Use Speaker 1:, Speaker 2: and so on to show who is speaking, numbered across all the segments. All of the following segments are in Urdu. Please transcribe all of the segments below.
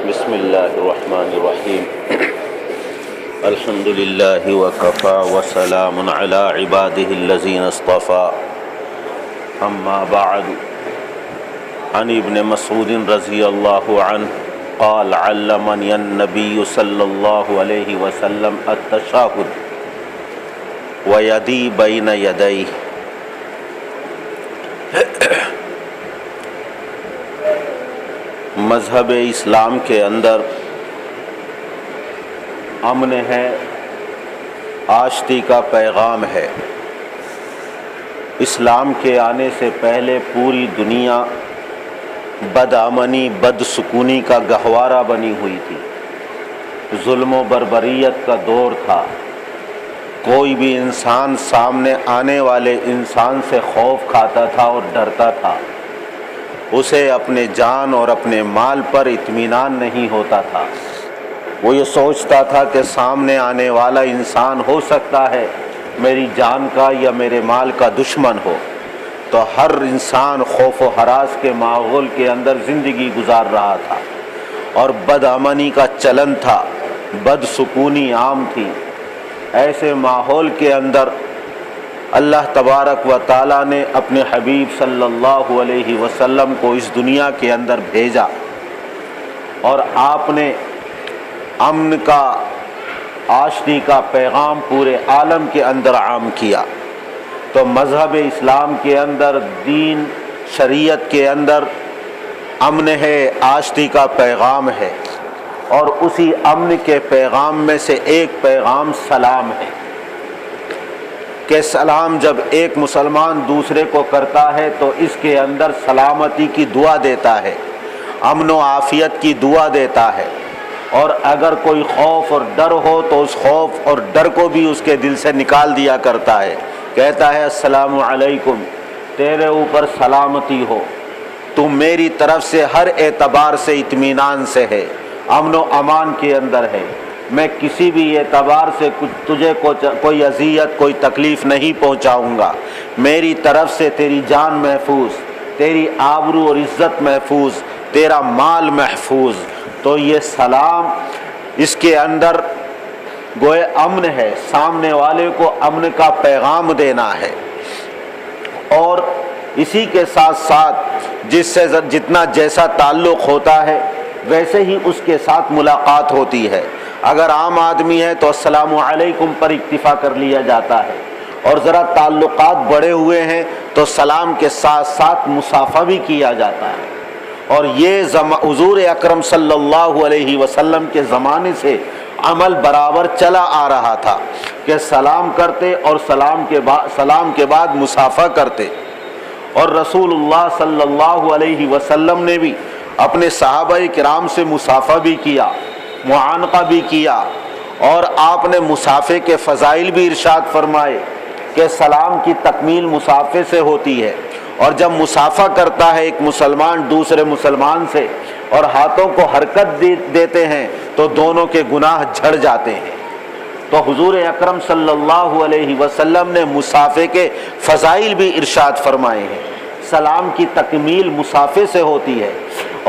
Speaker 1: بسم اللہ الرحمن الرحیم الحمد للہ وکفا وسلام علی عبادہ الذین اصطفى اما بعد عن ابن مسعود رضی اللہ عنہ قال علمنی النبی صلی اللہ علیہ وسلم التشہد ویدی بین یدیہ۔ مذہب اسلام کے اندر امن ہے، آشتی کا پیغام ہے۔ اسلام کے آنے سے پہلے پوری دنیا بدامنی بدسکونی کا گہوارہ بنی ہوئی تھی، ظلم و بربریت کا دور تھا۔ کوئی بھی انسان سامنے آنے والے انسان سے خوف کھاتا تھا اور ڈرتا تھا، اسے اپنے جان اور اپنے مال پر اطمینان نہیں ہوتا تھا۔ وہ یہ سوچتا تھا کہ سامنے آنے والا انسان ہو سکتا ہے میری جان کا یا میرے مال کا دشمن ہو، تو ہر انسان خوف و ہراس کے ماحول کے اندر زندگی گزار رہا تھا اور بدامنی کا چلن تھا، بدسکونی عام تھی۔ ایسے ماحول کے اندر اللہ تبارک و تعالیٰ نے اپنے حبیب صلی اللہ علیہ وسلم کو اس دنیا کے اندر بھیجا اور آپ نے امن کا، آشتی کا پیغام پورے عالم کے اندر عام کیا۔ تو مذہب اسلام کے اندر، دین شریعت کے اندر امن ہے، آشتی کا پیغام ہے، اور اسی امن کے پیغام میں سے ایک پیغام سلام ہے کہ سلام جب ایک مسلمان دوسرے کو کرتا ہے تو اس کے اندر سلامتی کی دعا دیتا ہے، امن و عافیت کی دعا دیتا ہے، اور اگر کوئی خوف اور ڈر ہو تو اس خوف اور ڈر کو بھی اس کے دل سے نکال دیا کرتا ہے، کہتا ہے السلام علیکم، تیرے اوپر سلامتی ہو، تو میری طرف سے ہر اعتبار سے اطمینان سے ہے، امن و امان کے اندر ہے، میں کسی بھی اعتبار سے تجھے کوئی اذیت، کوئی تکلیف نہیں پہنچاؤں گا، میری طرف سے تیری جان محفوظ، تیری آبرو اور عزت محفوظ، تیرا مال محفوظ۔ تو یہ سلام اس کے اندر گوئے امن ہے، سامنے والے کو امن کا پیغام دینا ہے، اور اسی کے ساتھ ساتھ جس سے جتنا جیسا تعلق ہوتا ہے ویسے ہی اس کے ساتھ ملاقات ہوتی ہے۔ اگر عام آدمی ہے تو السلام علیکم پر اکتفا کر لیا جاتا ہے، اور ذرا تعلقات بڑے ہوئے ہیں تو سلام کے ساتھ ساتھ مصافحہ بھی کیا جاتا ہے۔ اور یہ حضور اکرم صلی اللہ علیہ وسلم کے زمانے سے عمل برابر چلا آ رہا تھا کہ سلام کرتے اور سلام کے بعد مصافحہ کرتے، اور رسول اللہ صلی اللہ علیہ وسلم نے بھی اپنے صحابہ کرام سے مصافحہ بھی کیا، معانقہ بھی کیا، اور آپ نے مصافحے کے فضائل بھی ارشاد فرمائے کہ سلام کی تکمیل مصافحے سے ہوتی ہے، اور جب مصافحہ کرتا ہے ایک مسلمان دوسرے مسلمان سے اور ہاتھوں کو حرکت دیتے ہیں تو دونوں کے گناہ جھڑ جاتے ہیں۔ تو حضور اکرم صلی اللہ علیہ وسلم نے مصافحے کے فضائل بھی ارشاد فرمائے ہیں۔ سلام کی تکمیل مصافحے سے ہوتی ہے،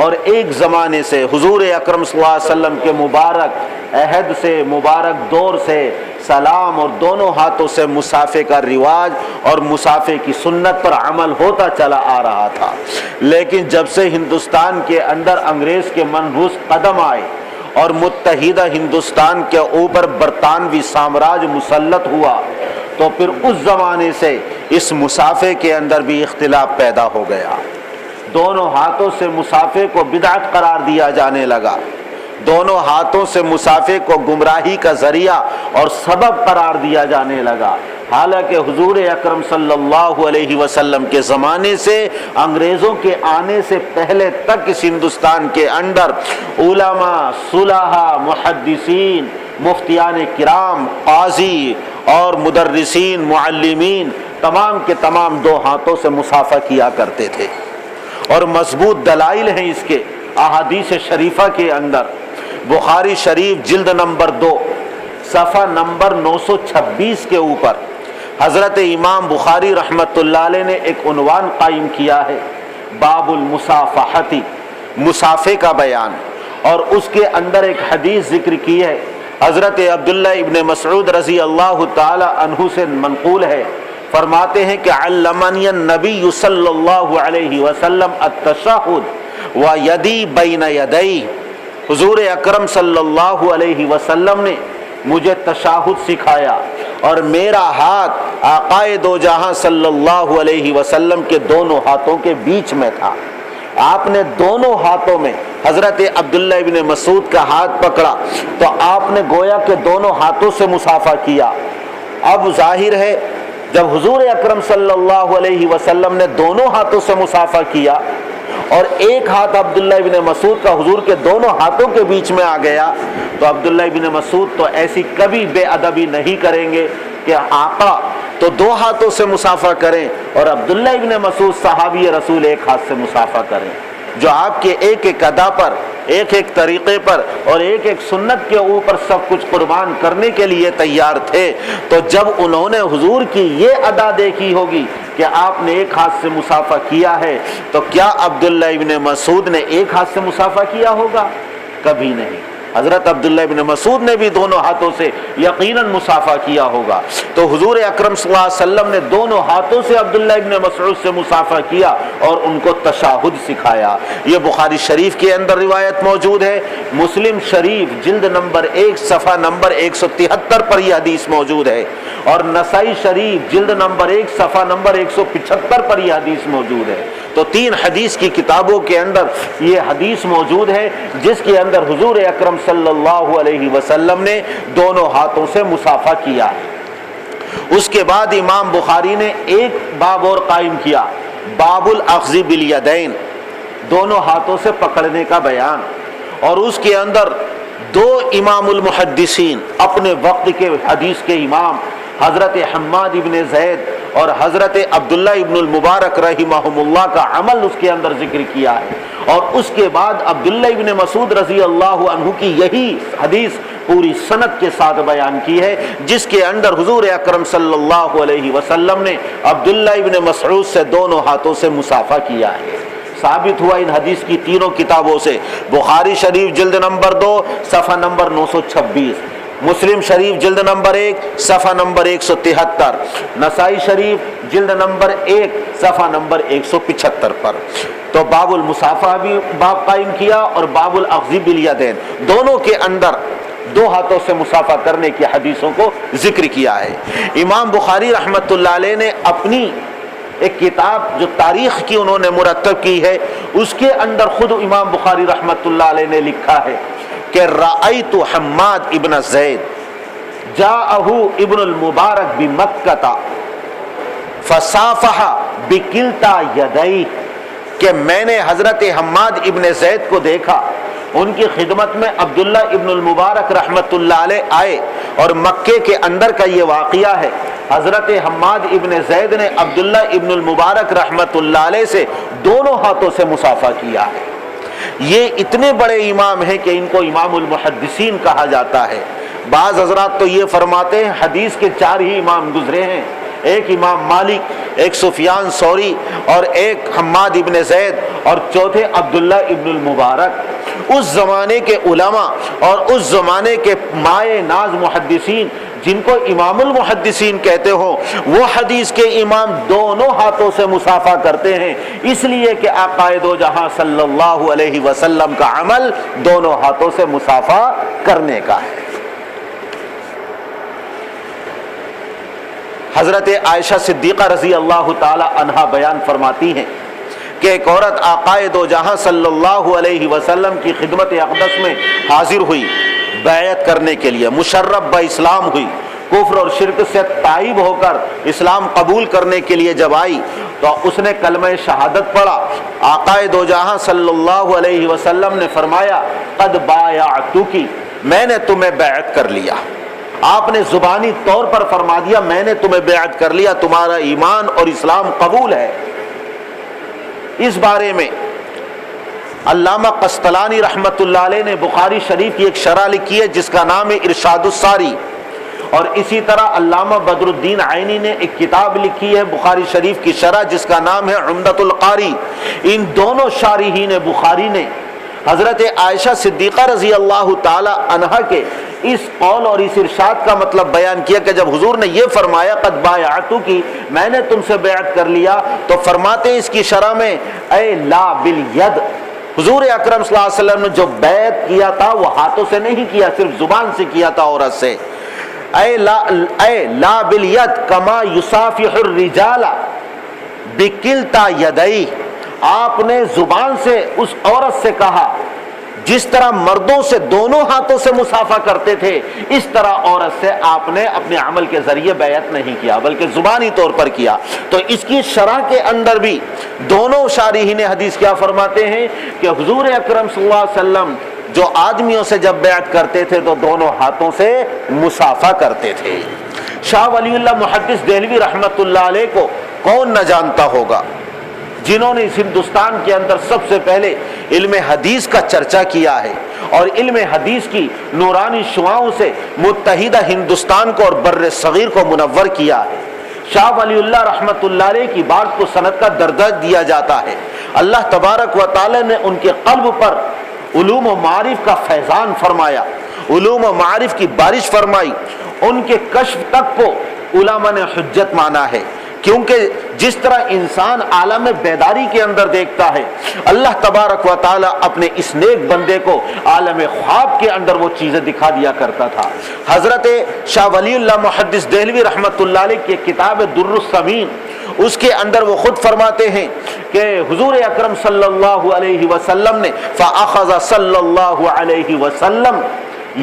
Speaker 1: اور ایک زمانے سے حضور اکرم صلی اللہ علیہ وسلم کے مبارک عہد سے، مبارک دور سے سلام اور دونوں ہاتھوں سے مصافحے کا رواج اور مصافحے کی سنت پر عمل ہوتا چلا آ رہا تھا۔ لیکن جب سے ہندوستان کے اندر انگریز کے منحوس قدم آئے اور متحدہ ہندوستان کے اوپر برطانوی سامراج مسلط ہوا، تو پھر اس زمانے سے اس مصافحے کے اندر بھی اختلاف پیدا ہو گیا۔ دونوں ہاتھوں سے مصافحے کو بدعت قرار دیا جانے لگا، دونوں ہاتھوں سے مصافحے کو گمراہی کا ذریعہ اور سبب قرار دیا جانے لگا، حالانکہ حضور اکرم صلی اللہ علیہ وسلم کے زمانے سے انگریزوں کے آنے سے پہلے تک اس ہندوستان کے اندر علماء، صلحاء، محدثین، مفتیان کرام، قاضی اور مدرسین، معلمین تمام کے تمام دو ہاتھوں سے مصافحہ کیا کرتے تھے، اور مضبوط دلائل ہیں اس کے احادیث شریفہ کے اندر۔ بخاری شریف جلد نمبر 2 صفحہ نمبر 926 کے اوپر حضرت امام بخاری رحمۃ اللہ علیہ نے ایک عنوان قائم کیا ہے، باب المصافحتی، مصافحے کا بیان، اور اس کے اندر ایک حدیث ذکر کی ہے، حضرت عبداللہ ابن مسعود رضی اللہ تعالی عنہ سے منقول ہے، فرماتے ہیں کہ علمنی النبی صلی اللہ علیہ وسلم التشہد و یدی بین یدی، حضور اکرم صلی اللہ علیہ وسلم نے مجھے تشہد سکھایا اور میرا ہاتھ آقائے دو جہاں صلی اللہ علیہ وسلم کے دونوں ہاتھوں کے بیچ میں تھا۔ آپ نے دونوں ہاتھوں میں حضرت عبداللہ ابن مسعود کا ہاتھ پکڑا تو آپ نے گویا کہ دونوں ہاتھوں سے مصافحہ کیا۔ اب ظاہر ہے جب حضور اکرم صلی اللہ علیہ وسلم نے دونوں ہاتھوں سے مصافحہ کیا اور ایک ہاتھ عبداللہ ابن مسعود کا حضور کے دونوں ہاتھوں کے بیچ میں آ گیا، تو عبداللہ ابن مسعود تو ایسی کبھی بے ادبی نہیں کریں گے کہ آقا تو دو ہاتھوں سے مصافحہ کریں اور عبداللہ ابن مسعود صحابی رسول ایک ہاتھ سے مصافحہ کریں، جو آپ کے ایک ایک ادا پر، ایک ایک طریقے پر اور ایک ایک سنت کے اوپر سب کچھ قربان کرنے کے لیے تیار تھے۔ تو جب انہوں نے حضور کی یہ ادا دیکھی ہوگی کہ آپ نے ایک ہاتھ سے مصافحہ کیا ہے، تو کیا عبداللہ ابن مسعود نے ایک ہاتھ سے مصافحہ کیا ہوگا؟ کبھی نہیں۔ حضرت عبداللہ ابن مسعود نے بھی دونوں ہاتھوں سے یقیناً مصافحہ کیا ہوگا۔ تو حضور اکرم صلی اللہ علیہ وسلم نے دونوں ہاتھوں سے عبداللہ ابن مسعود سے مصافحہ کیا اور ان کو تشہد سکھایا۔ یہ بخاری شریف کے اندر روایت موجود ہے، مسلم شریف جلد نمبر 1 صفحہ نمبر 173 پر یہ حدیث موجود ہے، اور نسائی شریف جلد نمبر 1 صفحہ نمبر 175 پر یہ حدیث موجود ہے۔ تو 3 حدیث کی کتابوں کے اندر یہ حدیث موجود ہے جس کے اندر حضور اکرم صلی اللہ علیہ وسلم نے دونوں ہاتھوں سے مصافحہ کیا۔ اس کے بعد امام بخاری نے ایک باب اور قائم کیا، باب الاخذ بالیدین، دونوں ہاتھوں سے پکڑنے کا بیان، اور اس کے اندر 2 امام المحدثین اپنے وقت کے حدیث کے امام حضرت حماد ابن زید اور حضرت عبداللہ ابن المبارک رحمہم اللہ کا عمل اس کے اندر ذکر کیا ہے، اور اس کے بعد عبداللہ ابن مسعود رضی اللہ عنہ کی یہی حدیث پوری سند کے ساتھ بیان کی ہے، جس کے اندر حضور اکرم صلی اللہ علیہ وسلم نے عبداللہ ابن مسعود سے دونوں ہاتھوں سے مصافحہ کیا ہے۔ ثابت ہوا ان حدیث کی تینوں کتابوں سے، بخاری شریف جلد نمبر 2 صفحہ نمبر 926، مسلم شریف جلد نمبر 1 صفحہ نمبر 173، نسائی شریف جلد نمبر 1 صفحہ نمبر 175 پر۔ تو باب المصافحہ بھی باب قائم کیا اور باب الاخذ بالیدین، دونوں کے اندر 2 ہاتھوں سے مصافحہ کرنے کی حدیثوں کو ذکر کیا ہے۔ امام بخاری رحمۃ اللہ علیہ نے اپنی ایک کتاب جو تاریخ کی انہوں نے مرتب کی ہے، اس کے اندر خود امام بخاری رحمۃ اللہ علیہ نے لکھا ہے کہ رأیت حماد ابن زید جاءہ ابن المبارک بمکہ فصافح بکلتا یدیہ، کہ میں نے حضرت حماد ابن زید کو دیکھا، ان کی خدمت میں عبداللہ ابن المبارک رحمت اللہ علیہ آئے، اور مکے کے اندر کا یہ واقعہ ہے، حضرت حماد ابن زید نے عبداللہ ابن المبارک رحمت اللہ علیہ سے دونوں ہاتھوں سے مصافحہ کیا ہے۔ یہ اتنے بڑے امام ہیں کہ ان کو امام المحدثین کہا جاتا ہے۔ بعض حضرات تو یہ فرماتے ہیں حدیث کے 4 ہی امام گزرے ہیں، ایک امام مالک، ایک سفیان ثوری، اور ایک حماد ابن زید، اور چوتھے عبداللہ ابن المبارک۔ اس زمانے کے علماء اور اس زمانے کے مائے ناز محدثین جن کو امام المحدثین کہتے ہو، وہ حدیث کے امام دونوں ہاتھوں سے مصافحہ کرتے ہیں، اس لیے کہ آقا دو جہاں صلی اللہ علیہ وسلم کا عمل دونوں ہاتھوں سے مصافحہ کرنے کا ہے۔ حضرت عائشہ صدیقہ رضی اللہ تعالی عنہا بیان فرماتی ہیں کہ ایک عورت آقا دو جہاں صلی اللہ علیہ وسلم کی خدمت اقدس میں حاضر ہوئی بیعت کرنے کے لیے، مشرف با اسلام ہوئی، کفر اور شرک سے تائب ہو کر اسلام قبول کرنے کے لیے جب آئی تو اس نے کلمہ شہادت پڑھا۔ آقا دو جہاں صلی اللہ علیہ وسلم نے فرمایا قد بایعتکی، میں نے تمہیں بیعت کر لیا۔ آپ نے زبانی طور پر فرما دیا میں نے تمہیں بیعت کر لیا، تمہارا ایمان اور اسلام قبول ہے۔ اس بارے میں علامہ قسطلانی رحمت اللہ علیہ نے بخاری شریف کی ایک شرح لکھی ہے جس کا نام ہے ارشاد الساری، اور اسی طرح علامہ بدر الدین عینی نے ایک کتاب لکھی ہے بخاری شریف کی شرح جس کا نام ہے عمدۃ القاری۔ ان دونوں شارحین بخاری نے حضرت عائشہ صدیقہ رضی اللہ تعالی عنہا کے اس قول اور اس ارشاد کا مطلب بیان کیا کہ جب حضور نے یہ فرمایا قد بایعتک کی میں نے تم سے بیعت کر لیا، تو فرماتے ہیں اس کی شرح میں اے لا بالید، حضور اکرم صلی اللہ علیہ وسلم نے جو بیعت کیا تھا وہ ہاتھوں سے نہیں کیا، صرف زبان سے کیا تھا عورت سے. اے لا بالید کما یصافح الرجال بکلتا یدئی، آپ نے زبان سے اس عورت سے کہا جس طرح مردوں سے دونوں ہاتھوں سے مصافحہ کرتے تھے، اس طرح عورت سے آپ نے اپنے عمل کے ذریعے بیعت نہیں کیا بلکہ زبانی طور پر کیا. تو اس کی شرح کے اندر بھی دونوں شارحین حدیث کیا فرماتے ہیں کہ حضور اکرم صلی اللہ علیہ وسلم جو آدمیوں سے جب بیعت کرتے تھے تو دونوں ہاتھوں سے مصافحہ کرتے تھے. شاہ ولی اللہ محدث دہلوی رحمت اللہ علیہ کو کون نہ جانتا ہوگا، جنہوں نے اس ہندوستان کے اندر سب سے پہلے علم حدیث کا چرچا کیا ہے اور علم حدیث کی نورانی شعاعوں سے متحدہ ہندوستان کو اور بر صغیر کو منور کیا ہے. شاہ ولی اللہ رحمت اللہ علیہ کی بات کو سند کا درجہ دیا جاتا ہے. اللہ تبارک و تعالی نے ان کے قلب پر علوم و معارف کا فیضان فرمایا، علوم و معارف کی بارش فرمائی. ان کے کشف تک کو علماء نے حجت مانا ہے، کیونکہ جس طرح انسان عالم بیداری کے اندر دیکھتا ہے، اللہ تبارک و تعالی اپنے اس نیک بندے کو عالم خواب کے اندر وہ چیزیں دکھا دیا کرتا تھا. حضرت شاہ ولی اللہ محدث دہلوی رحمت اللہ علیہ کی کتاب در الثمین، اس کے اندر وہ خود فرماتے ہیں کہ حضور اکرم صلی اللہ علیہ وسلم نے فاخذ صلی اللہ علیہ وسلم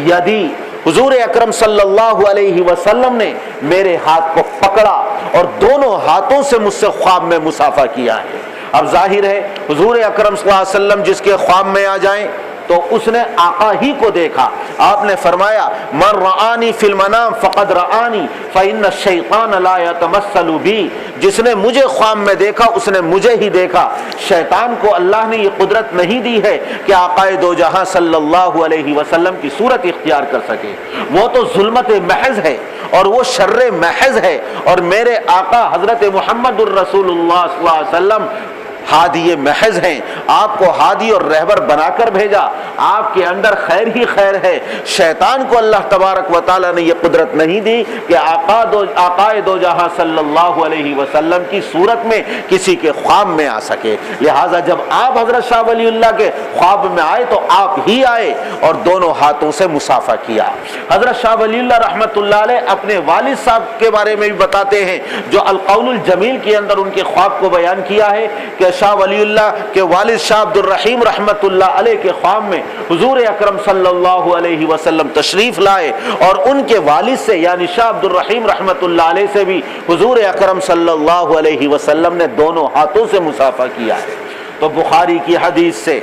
Speaker 1: یدی، حضور اکرم صلی اللہ علیہ وسلم نے میرے ہاتھ کو پکڑا اور دونوں ہاتھوں سے مجھ سے خواب میں مصافحہ کیا ہے. اب ظاہر ہے حضور اکرم صلی اللہ علیہ وسلم جس کے خواب میں آ جائیں تو اس نے آقا ہی کو دیکھا. آپ نے فرمایا من رآنی فی المنام فقد رآنی فإن الشیطان لا یتمثل بی، جس نے مجھے خواب میں دیکھا اس نے مجھے ہی دیکھا. شیطان کو اللہ نے یہ قدرت نہیں دی ہے کہ آقا دو جہاں صلی اللہ علیہ وسلم کی صورت اختیار کر سکے. وہ تو ظلمت محض ہے اور وہ شر محض ہے، اور میرے آقا حضرت محمد الرسول اللہ صلی اللہ علیہ وسلم ہادی محض ہیں. آپ کو ہادی اور رہبر بنا کر بھیجا، آپ کے اندر خیر ہی خیر ہے. شیطان کو اللہ تبارک و تعالی نے یہ قدرت نہیں دی کہ آقا دو جہاں صلی اللہ علیہ وسلم کی صورت میں کسی کے خواب میں آ سکے. لہٰذا جب آپ حضرت شاہ ولی اللہ کے خواب میں آئے تو آپ ہی آئے اور دونوں ہاتھوں سے مصافحہ کیا. حضرت شاہ ولی اللہ رحمت اللہ علیہ اپنے والد صاحب کے بارے میں بھی بتاتے ہیں، جو القول الجمیل کے اندر ان کے خواب کو بیان کیا ہے کہ شاہ ولی اللہ کے والد شاہ عبد الرحیم رحمت اللہ علیہ کے خواب میں حضور اکرم صلی اللہ علیہ وسلم تشریف لائے اور ان کے والد سے یعنی شاہ عبد الرحیم رحمت اللہ علیہ سے بھی حضور اکرم صلی اللہ علیہ وسلم نے دونوں ہاتھوں سے مصافحہ کیا ہے. تو بخاری کی حدیث سے،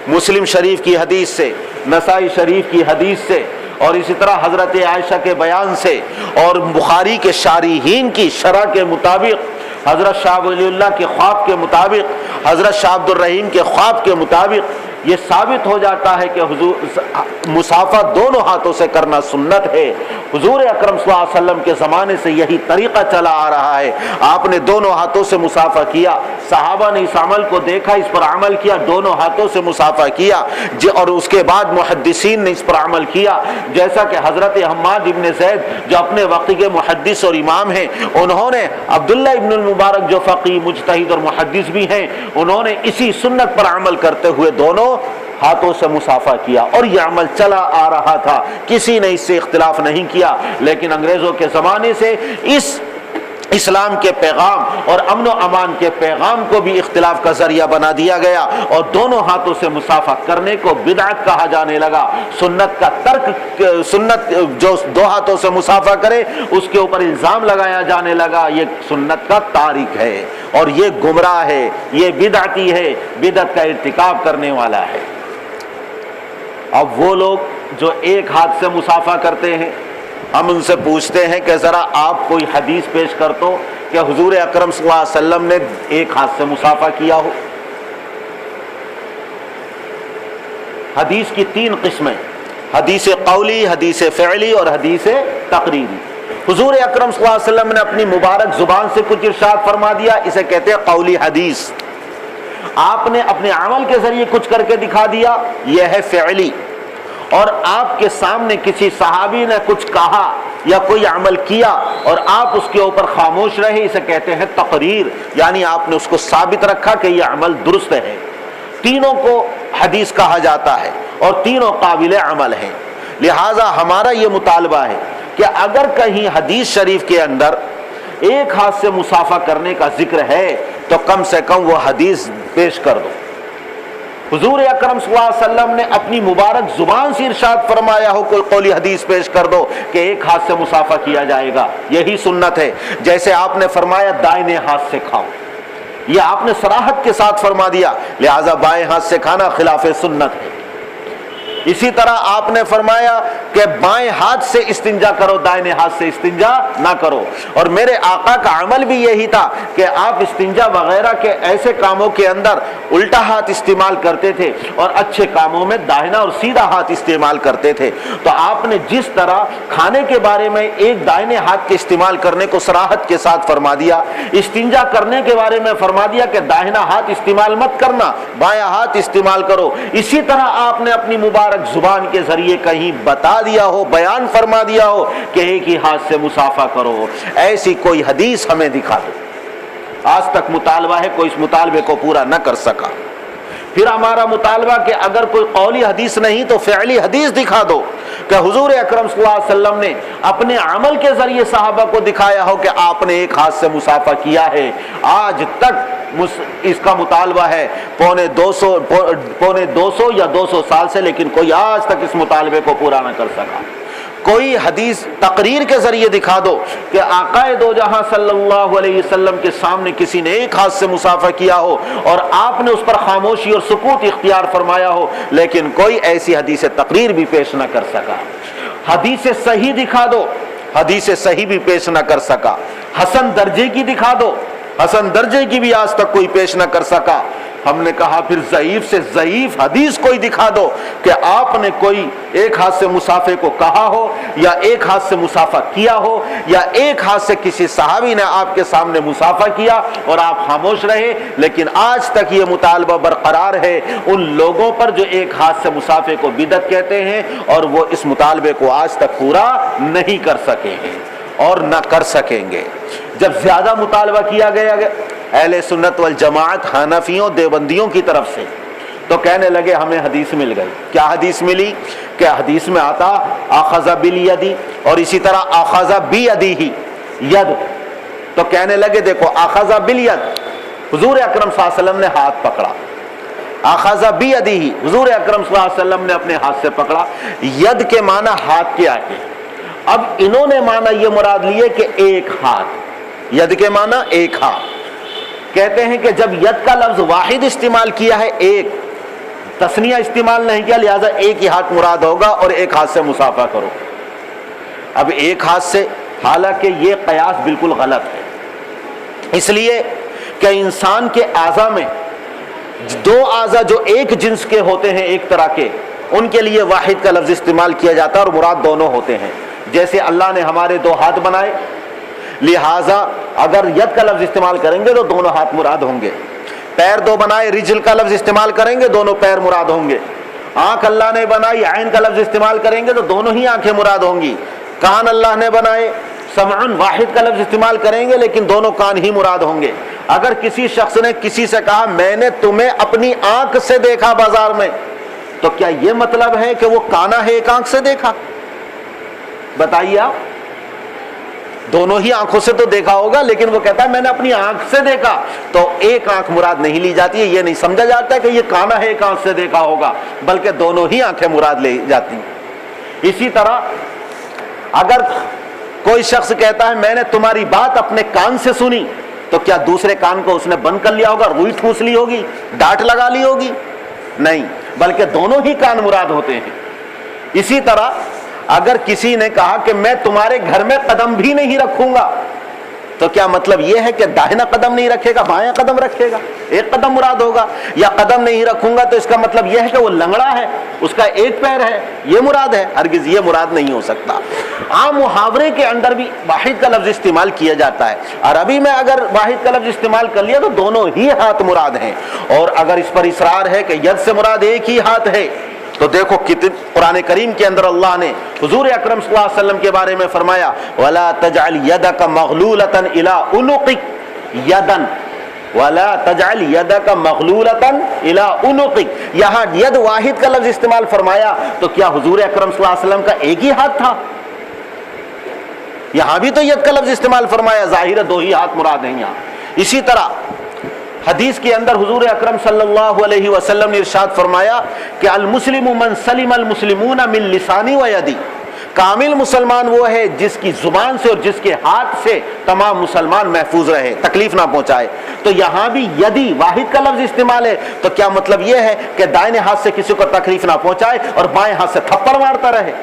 Speaker 1: مسلم شریف کی حدیث سے، نسائی شریف کی حدیث سے اور اسی طرح حضرت عائشہ کے بیان سے اور بخاری کے شارحین کی شرح کے مطابق، حضرت شاہ ولی اللہ کے خواب کے مطابق، حضرت شاہ عبد الرحیم کے خواب کے مطابق یہ ثابت ہو جاتا ہے کہ حضور مصافحہ دونوں ہاتھوں سے کرنا سنت ہے. حضور اکرم صلی اللہ علیہ وسلم کے زمانے سے یہی طریقہ چلا آ رہا ہے. آپ نے دونوں ہاتھوں سے مصافحہ کیا، صحابہ نے اس عمل کو دیکھا، اس پر عمل کیا، دونوں ہاتھوں سے مصافحہ کیا، اور اس کے بعد محدثین نے اس پر عمل کیا. جیسا کہ حضرت حماد ابن زید جو اپنے وقت کے محدث اور امام ہیں، انہوں نے عبداللہ ابن المبارک جو فقیہ مجتہد اور محدث بھی ہیں، انہوں نے اسی سنت پر عمل کرتے ہوئے دونوں ہاتھوں سے مصافحہ کیا اور یہ عمل چلا آ رہا تھا، کسی نے اس سے اختلاف نہیں کیا. لیکن انگریزوں کے زمانے سے اس اسلام کے پیغام اور امن و امان کے پیغام کو بھی اختلاف کا ذریعہ بنا دیا گیا اور دونوں ہاتھوں سے مصافحہ کرنے کو بدعت کہا جانے لگا. سنت کا ترک، سنت جو دو ہاتھوں سے مصافحہ کرے اس کے اوپر الزام لگایا جانے لگا یہ سنت کا تارک ہے اور یہ گمراہ ہے، یہ بدعتی ہے، بدعت کا ارتکاب کرنے والا ہے. اب وہ لوگ جو ایک ہاتھ سے مصافحہ کرتے ہیں، ہم ان سے پوچھتے ہیں کہ ذرا آپ کوئی حدیث پیش کر دو کہ حضور اکرم صلی اللہ علیہ وسلم نے ایک ہاتھ سے مصافحہ کیا ہو. حدیث کی تین قسمیں، حدیث قولی، حدیث فعلی اور حدیث تقریری. حضور اکرم صلی اللہ علیہ وسلم نے اپنی مبارک زبان سے کچھ ارشاد فرما دیا، اسے کہتے ہیں قولی حدیث. آپ نے اپنے عمل کے ذریعے کچھ کر کے دکھا دیا، یہ ہے فعلی. اور آپ کے سامنے کسی صحابی نے کچھ کہا یا کوئی عمل کیا اور آپ اس کے اوپر خاموش رہے، اسے کہتے ہیں تقریر، یعنی آپ نے اس کو ثابت رکھا کہ یہ عمل درست ہے. تینوں کو حدیث کہا جاتا ہے اور تینوں قابل عمل ہیں. لہٰذا ہمارا یہ مطالبہ ہے کہ اگر کہیں حدیث شریف کے اندر ایک ہاتھ سے مصافحہ کرنے کا ذکر ہے تو کم سے کم وہ حدیث پیش کر دو. حضور اکرم صلی اللہ علیہ وسلم نے اپنی مبارک زبان سے ارشاد فرمایا ہو، کوئی قولی حدیث پیش کر دو کہ ایک ہاتھ سے مصافحہ کیا جائے گا، یہی سنت ہے. جیسے آپ نے فرمایا دائیں ہاتھ سے کھاؤ، یہ آپ نے صراحت کے ساتھ فرما دیا، لہذا بائیں ہاتھ سے کھانا خلاف سنت ہے. اسی طرح آپ نے فرمایا کہ بائیں ہاتھ سے استنجا کرو، دائیں ہاتھ سے استنجا نہ کرو. اور میرے آقا کا عمل بھی یہی تھا کہ آپ استنجا وغیرہ کے ایسے کاموں کے اندر الٹا ہاتھ استعمال کرتے تھے اور اچھے کاموں میں داہنا اور سیدھا ہاتھ استعمال کرتے تھے. تو آپ نے جس طرح کھانے کے بارے میں ایک دائیں ہاتھ کے استعمال کرنے کو صراحت کے ساتھ فرما دیا، استنجا کرنے کے بارے میں فرما دیا کہ داہنا ہاتھ استعمال مت کرنا، بایاں ہاتھ استعمال کرو. اسی طرح آپ نے اپنی مبارک زبان کے ذریعے کہیں بتا دیا ہو، بیان فرما دیا ہو کہ ایک ہی ہاتھ سے مصافحہ کرو. ایسی کوئی حدیث ہمیں دکھا دو. آج تک مطالبہ ہے، کوئی اس مطالبے کو پورا نہ کر سکا. پھر ہمارا مطالبہ کہ اگر کوئی قولی حدیث نہیں تو فعلی حدیث دکھا دو کہ حضور اکرم صلی اللہ علیہ وسلم نے اپنے عمل کے ذریعے صحابہ کو دکھایا ہو کہ آپ نے ایک ہاتھ سے مصافحہ کیا ہے. آج تک اس کا مطالبہ ہے پونے دو سو یا 200 سال سے، لیکن کوئی آج تک اس مطالبے کو پورا نہ کر سکا. کوئی حدیث تقریر کے ذریعے دکھا دو کہ آقا دو جہاں صلی اللہ علیہ وسلم کے سامنے کسی نے ایک ہاتھ سے مصافحہ کیا ہو اور آپ نے اس پر خاموشی اور سکوت اختیار فرمایا ہو، لیکن کوئی ایسی حدیث تقریر بھی پیش نہ کر سکا. حدیث صحیح دکھا دو، حدیث صحیح بھی پیش نہ کر سکا. حسن درجے کی دکھا دو، حسن درجے کی بھی آج تک کوئی پیش نہ کر سکا. ہم نے کہا پھر ضعیف سے ضعیف حدیث کوئی دکھا دو کہ آپ نے کوئی ایک ہاتھ سے مصافحے کو کہا ہو یا ایک ہاتھ سے مصافحہ کیا ہو یا ایک ہاتھ سے کسی صحابی نے آپ کے سامنے مصافحہ کیا اور آپ خاموش رہے. لیکن آج تک یہ مطالبہ برقرار ہے ان لوگوں پر جو ایک ہاتھ سے مصافحے کو بدعت کہتے ہیں اور وہ اس مطالبے کو آج تک پورا نہیں کر سکے ہیں اور نہ کر سکیں گے. جب زیادہ مطالبہ کیا گیا اہل سنت والجماعت حنفیوں دیوبندیوں کی طرف سے تو کہنے لگے ہمیں حدیث مل گئی. کیا حدیث ملی؟ کہ حدیث میں آتا اخذ بالیدی اور اسی طرح اخذ بیدیہ ید، تو کہنے لگے دیکھو اخذ بالید حضور اکرم صلی اللہ علیہ وسلم نے ہاتھ پکڑا، اخذ بیدیہ حضور اکرم صلی اللہ علیہ وسلم نے اپنے ہاتھ سے پکڑا. ید کے معنی ہاتھ کے آگے، اب انہوں نے معنی یہ مراد لیے کہ ایک ہاتھ، ید کے معنی ایک ہاتھ. کہتے ہیں کہ جب ید کا لفظ واحد استعمال کیا ہے، ایک تثنیہ استعمال نہیں کیا، لہذا ایک ہی ہاتھ مراد ہوگا اور ایک ہاتھ سے مصافحہ کرو. اب ایک ہاتھ سے، حالانکہ یہ قیاس بالکل غلط ہے، اس لیے کہ انسان کے اعضاء میں دو اعضاء جو ایک جنس کے ہوتے ہیں، ایک طرح کے، ان کے لیے واحد کا لفظ استعمال کیا جاتا ہے اور مراد دونوں ہوتے ہیں. جیسے اللہ نے ہمارے دو ہاتھ بنائے، لہٰذا اگر ید کا لفظ استعمال کریں گے تو دونوں ہاتھ مراد ہوں گے. پیر دو بنائے، رجل کا لفظ استعمال کریں گے دونوں پیر مراد ہوں گے. آنکھ اللہ نے بنائی، عین کا لفظ استعمال کریں گے تو دونوں ہی آنکھیں مراد ہوں گی. کان اللہ نے بنائے، سمعن واحد کا لفظ استعمال کریں گے لیکن دونوں کان ہی مراد ہوں گے. اگر کسی شخص نے کسی سے کہا میں نے تمہیں اپنی آنکھ سے دیکھا بازار میں، تو کیا یہ مطلب ہے کہ وہ کانا ہے ایک آنکھ سے دیکھا؟ بتائیے آپ. دونوں ہی آنکھوں سے تو دیکھا ہوگا، لیکن وہ کہتا ہے میں نے اپنی آنکھ سے دیکھا، تو ایک آنکھ مراد نہیں لی جاتی ہے. یہ نہیں سمجھا جاتا ہے کہ یہ کانا ہے ایک آنکھ سے دیکھا ہوگا، بلکہ دونوں ہی آنکھیں مراد لی جاتی ہیں. اسی طرح اگر کوئی شخص کہتا ہے میں نے تمہاری بات اپنے کان سے سنی، تو کیا دوسرے کان کو اس نے بند کر لیا ہوگا، روئی ٹھوس لی ہوگی، ڈانٹ لگا لی ہوگی؟ نہیں، بلکہ دونوں ہی کان مراد ہوتے ہیں. اسی طرح اگر کسی نے کہا کہ میں تمہارے گھر میں قدم بھی نہیں رکھوں گا، تو کیا مطلب یہ ہے کہ داہنا قدم نہیں رکھے گا بایاں قدم رکھے گا؟ ایک قدم مراد ہوگا. یا قدم نہیں رکھوں گا تو اس کا مطلب یہ ہے کہ وہ لنگڑا ہے, اس کا ایک پیر ہے, یہ مراد ہے؟ ہرگز یہ مراد نہیں ہو سکتا. عام محاورے کے اندر بھی واحد کا لفظ استعمال کیا جاتا ہے. عربی میں اگر واحد کا لفظ استعمال کر لیا تو دونوں ہی ہاتھ مراد ہیں. اور اگر اس پر اصرار ہے کہ ید سے مراد ایک ہی ہاتھ ہے تو دیکھو کتنے قرآن کریم کے اندر اللہ نے حضور اکرم صلی اللہ علیہ وسلم کے بارے میں فرمایا وَلَا تَجْعَلْ يَدَكَ مَغْلُولَةً إِلَىٰ عُنُقِكَ يَدًا وَلَا تَجْعَلْ يَدَكَ مَغْلُولَةً إِلَىٰ عُنُقِكَ. یہاں ید واحد کا لفظ استعمال فرمایا تو کیا حضور اکرم صلی اللہ علیہ وسلم کا ایک ہی ہاتھ تھا؟ یہاں بھی تو ید کا لفظ استعمال فرمایا, ظاہر ہے دو ہی ہاتھ مراد ہیں یہاں. اسی طرح حدیث کے اندر حضور اکرم صلی اللہ علیہ وسلم نے ارشاد فرمایا کہ المسلم من سلم المسلمون من لسانی و یدی. کامل مسلمان وہ ہے جس کی زبان سے اور جس کے ہاتھ سے تمام مسلمان محفوظ رہے, تکلیف نہ پہنچائے. تو یہاں بھی یدی واحد کا لفظ استعمال ہے تو کیا مطلب یہ ہے کہ دائیں ہاتھ سے کسی کو تکلیف نہ پہنچائے اور بائیں ہاتھ سے تھپڑ مارتا رہے؟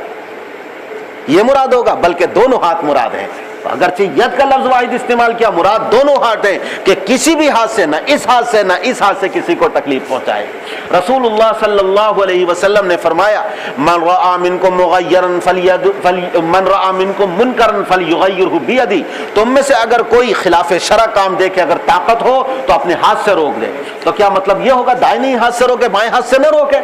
Speaker 1: یہ مراد ہوگا؟ بلکہ دونوں ہاتھ مراد ہیں. اگرچہ ید کا لفظ واحد استعمال کیا, مراد دونوں ہاتھ ہیں کہ کسی بھی ہاتھ سے, نہ اس ہاتھ سے نہ اس ہاتھ سے کسی کو تکلیف پہنچائے. رسول اللہ صلی اللہ علیہ وسلم نے فرمایا من رأى منکم مغیرا من رأى منکم منکرا فلیغیرہ بیدی. تم میں سے اگر کوئی خلاف شرع کام دیکھے, اگر طاقت ہو تو اپنے ہاتھ سے روک دے. تو کیا مطلب یہ ہوگا دائیں ہاتھ سے روکے بائیں ہاتھ سے نہ روکے؟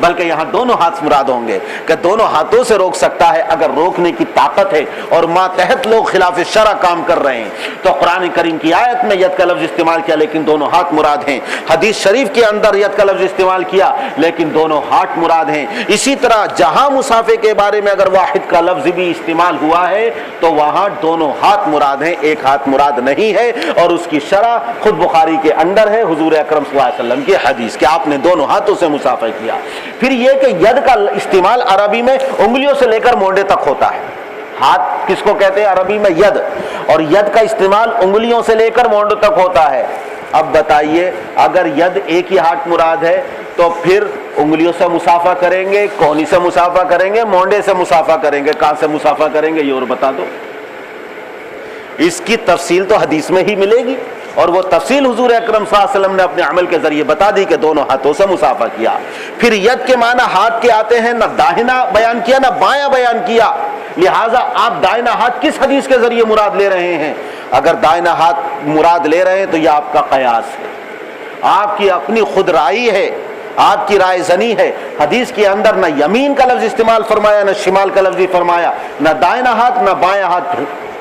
Speaker 1: بلکہ یہاں دونوں ہاتھ مراد ہوں گے کہ دونوں ہاتھوں سے روک سکتا ہے اگر روکنے کی طاقت ہے اور ماتحت لوگ خلاف شرع کام کر رہے ہیں. تو قرآن کریم کی آیت میں ید کا لفظ استعمال کیا لیکن دونوں ہاتھ مراد ہیں. حدیث شریف کے اندر ید کا لفظ استعمال کیا لیکن دونوں ہاتھ مراد ہیں. اسی طرح جہاں مسافے کے بارے میں اگر واحد کا لفظ بھی استعمال ہوا ہے تو وہاں دونوں ہاتھ مراد ہیں, ایک ہاتھ مراد نہیں ہے. اور اس کی شرح خود بخاری کے اندر ہے حضور اکرم صلی اللہ علیہ وسلم کی حدیث کہ آپ نے دونوں ہاتھوں سے مسافہ کیا. پھر یہ کہ ید کا استعمال عربی میں انگلیوں سے لے کر مونڈے تک ہوتا ہے. ہاتھ کس کو کہتے ہیں عربی میں؟ ید. اور ید کا استعمال انگلیوں سے لے کر مونڈے تک ہوتا ہے. اب بتائیے اگر ید ایک ہی ہاتھ مراد ہے تو پھر انگلیوں سے مسافہ کریں گے, کونی سے مسافہ کریں گے, مونڈے سے مسافہ کریں گے, کہاں سے مسافہ کریں گے یہ اور بتا دو. اس کی تفصیل تو حدیث میں ہی ملے گی اور وہ تفصیل حضور اکرم صلی اللہ علیہ وسلم نے اپنے عمل کے ذریعے بتا دی کہ دونوں ہاتھوں سے مسافہ کیا. پھر ید کے معنی ہاتھ کے آتے ہیں, نہ داہنا بیان کیا نہ بایاں بیان کیا. لہٰذا آپ دائنا ہاتھ کس حدیث کے ذریعے مراد لے رہے ہیں؟ اگر دائنا ہاتھ مراد لے رہے ہیں تو یہ آپ کا قیاس ہے, آپ کی اپنی خود رائے ہے, آپ کی رائے زنی ہے. حدیث کے اندر نہ یمین کا لفظ استعمال فرمایا نہ شمال کا لفظ فرمایا, نہ دائنا ہاتھ نہ بایاں ہاتھ.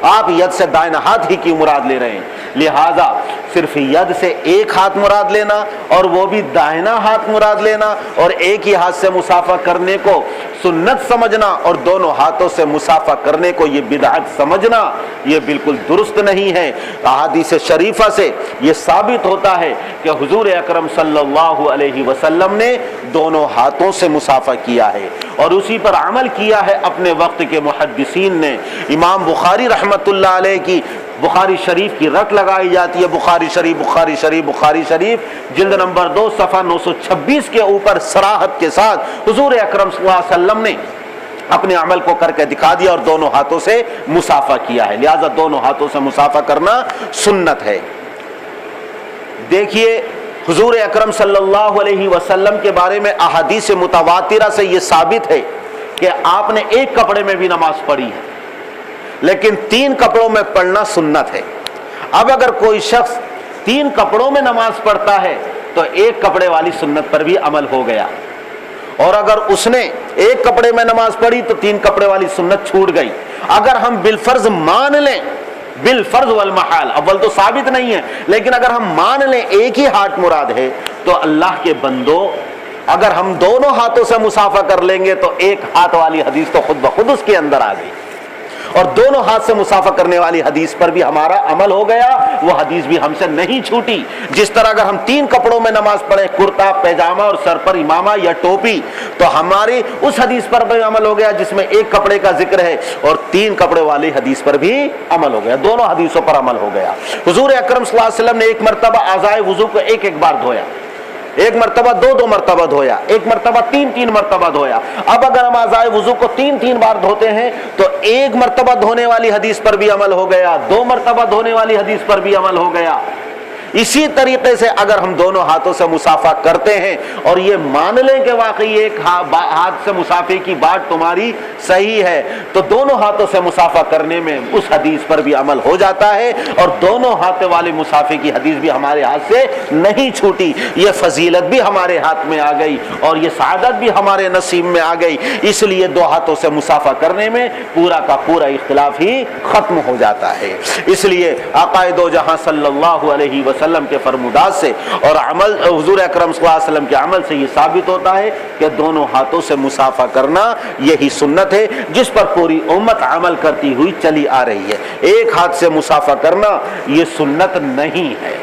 Speaker 1: آپ ید سے دائنا ہاتھ ہی کی مراد لے رہے ہیں. لہذا صرف ید سے ایک ہاتھ مراد لینا اور وہ بھی دائنا ہاتھ مراد لینا اور ایک ہی ہاتھ سے مسافہ کرنے کو سنت سمجھنا اور دونوں ہاتھوں سے مسافہ کرنے کو یہ بدعت سمجھنا یہ بالکل درست نہیں ہے. احادیث شریفہ سے یہ ثابت ہوتا ہے کہ حضور اکرم صلی اللہ علیہ وسلم نے دونوں ہاتھوں سے مسافہ کیا ہے اور اسی پر عمل کیا ہے اپنے وقت کے محدثین نے. امام بخاری رحمۃ اللہ علیہ کی بخاری شریف کی رٹ لگائی جاتی ہے, بخاری شریف بخاری شریف بخاری شریف جلد نمبر 2 صفحہ 926 کے اوپر صراحت کے ساتھ حضور اکرم صلی اللہ علیہ وسلم نے اپنے عمل کو کر کے دکھا دیا اور دونوں ہاتھوں سے مسافہ کیا ہے. لہذا دونوں ہاتھوں سے مسافہ کرنا سنت ہے. دیکھیے حضور اکرم صلی اللہ علیہ وسلم کے بارے میں احادیث متواترہ سے یہ ثابت ہے کہ آپ نے ایک کپڑے میں بھی نماز پڑھی ہے لیکن 3 کپڑوں میں پڑھنا سنت ہے. اب اگر کوئی شخص 3 کپڑوں میں نماز پڑھتا ہے تو ایک کپڑے والی سنت پر بھی عمل ہو گیا, اور اگر اس نے ایک کپڑے میں نماز پڑھی تو 3 کپڑے والی سنت چھوٹ گئی. اگر ہم بالفرض مان لیں, بالفرض والمحال, اول تو ثابت نہیں ہے لیکن اگر ہم مان لیں ایک ہی ہاتھ مراد ہے تو اللہ کے بندو اگر ہم دونوں ہاتھوں سے مسافہ کر لیں گے تو ایک ہاتھ والی حدیث تو خود بخود اس کے اندر آ گئی اور دونوں ہاتھ سے مسافہ کرنے والی حدیث پر بھی ہمارا عمل ہو گیا, وہ حدیث بھی ہم سے نہیں چھوٹی. جس طرح اگر ہم 3 کپڑوں میں نماز پڑھیں, کرتا پیجامہ اور سر پر امامہ یا ٹوپی, تو ہماری اس حدیث پر بھی عمل ہو گیا جس میں ایک کپڑے کا ذکر ہے اور 3 کپڑے والی حدیث پر بھی عمل ہو گیا, دونوں حدیثوں پر عمل ہو گیا. حضور اکرم صلی اللہ علیہ وسلم نے ایک مرتبہ اعضائے وضو کو ایک بار دھویا, ایک مرتبہ دو مرتبہ دھویا، ایک مرتبہ تین مرتبہ دھویا۔ اب اگر ہم اعضائے وضو کو تین بار دھوتے ہیں تو ایک مرتبہ دھونے والی حدیث پر بھی عمل ہو گیا، دو مرتبہ دھونے والی حدیث پر بھی عمل ہو گیا۔ اسی طریقے سے اگر ہم دونوں ہاتھوں سے مصافحہ کرتے ہیں اور یہ مان لیں کہ واقعی ایک ہاتھ سے مصافحے کی بات تمہاری صحیح ہے، تو دونوں ہاتھوں سے مصافحہ کرنے میں اس حدیث پر بھی عمل ہو جاتا ہے، اور دونوں ہاتھ والے مصافحے کی حدیث بھی ہمارے ہاتھ سے نہیں چھوٹی۔ یہ فضیلت بھی ہمارے ہاتھ میں آ گئی اور یہ سعادت بھی ہمارے نصیب میں آ گئی، اس لیے دو ہاتھوں سے مصافحہ کرنے میں پورا کا پورا اختلاف ہی ختم ہو جاتا ہے۔ اس لیے آقا دو جہاں صلی اللہ علیہ وسلم کے فرمودات سے اور عمل حضور اکرم صلی اللہ علیہ وسلم کے عمل سے یہ ثابت ہوتا ہے کہ دونوں ہاتھوں سے مصافحہ کرنا یہی سنت ہے جس پر پوری امت عمل کرتی ہوئی چلی آ رہی ہے۔ ایک ہاتھ سے مصافحہ کرنا یہ سنت نہیں ہے۔